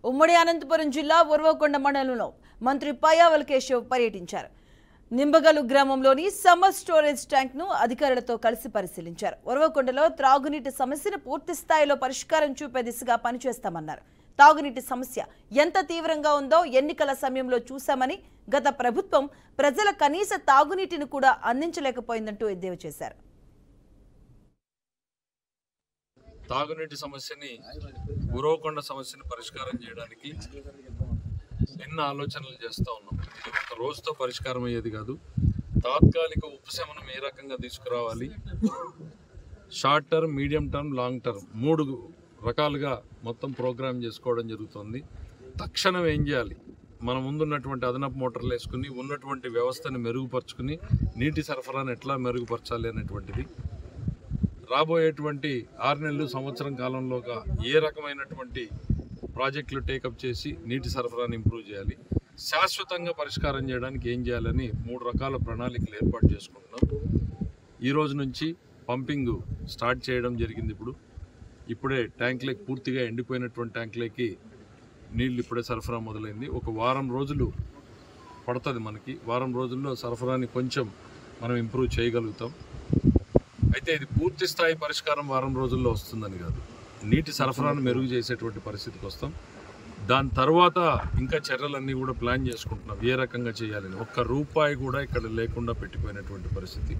ఉమ్మడి అనంతపురం జిల్లా ఉరవకొండ మండలంలో మంత్రి పయ్యావుల కేశవ్ పర్యటించారు. నింబగలు గ్రామంలోని సమ్మర్ స్టోరేజ్ ట్యాంక్ ను అధికారులతో కలిసి పరిశీలించారు. ఉరవకొండలో త్రాగునీటి సమస్యను పూర్తి స్థాయిలో పరిష్కారం చూపే దిశగా పనిచేస్తామన్నారు. తాగునీటి సమస్య ఎంత తీవ్రంగా ఉందో ఎన్నికల సమయంలో చూశామని, గత ప్రభుత్వం ప్రజల కనీస తాగునీటిని కూడా అందించలేకపోయిందంటూ ఎద్దేవా చేశారు. తాగునీటి సమస్యని ఉరవకొండ సమస్యని పరిష్కారం చేయడానికి ఎన్నో ఆలోచనలు చేస్తూ ఉన్నాం. ఇది ఒక రోజుతో పరిష్కారం అయ్యేది కాదు. తాత్కాలిక ఉపశమనం ఏ రకంగా తీసుకురావాలి, short term, medium term, long term 3 రకాలుగా మొత్తం ప్రోగ్రామ్ చేసుకోవడం జరుగుతుంది. తక్షణం ఏం చేయాలి, మన ముందున్నటువంటి అదనపు మోటార్లు వేసుకుని ఉన్నటువంటి వ్యవస్థని మెరుగుపరుచుకుని నీటి సరఫరాను ఎట్లా మెరుగుపరచాలి అనేటువంటిది, రాబోయేటువంటి 6 నెలలు సంవత్సరం కాలంలోగా ఏ రకమైనటువంటి ప్రాజెక్టులు టేకప్ చేసి నీటి సరఫరాను ఇంప్రూవ్ చేయాలి, శాశ్వతంగా పరిష్కారం చేయడానికి ఏం చేయాలని 3 రకాల ప్రణాళికలు ఏర్పాటు చేసుకుంటున్నాం. ఈ రోజు నుంచి పంపింగ్ స్టార్ట్ చేయడం జరిగింది. ఇప్పుడే ట్యాంకులకి పూర్తిగా ఎండిపోయినటువంటి ట్యాంకులకి నీళ్ళు ఇప్పుడే సరఫరా మొదలైంది. ఒక వారం రోజులు పడుతుంది మనకి. వారం రోజుల్లో సరఫరాని కొంచెం మనం ఇంప్రూవ్ చేయగలుగుతాం. అయితే ఇది పూర్తి స్థాయి పరిష్కారం వారం రోజుల్లో వస్తుందని కాదు, నీటి సరఫరాను మెరుగు చేసేటువంటి పరిస్థితికి వస్తాం. దాని తర్వాత ఇంకా చర్యలన్నీ కూడా ప్లాన్ చేసుకుంటున్నాం ఏ రకంగా చేయాలని. ఒక్క రూపాయి కూడా ఇక్కడ లేకుండా పెట్టిపోయినటువంటి పరిస్థితి.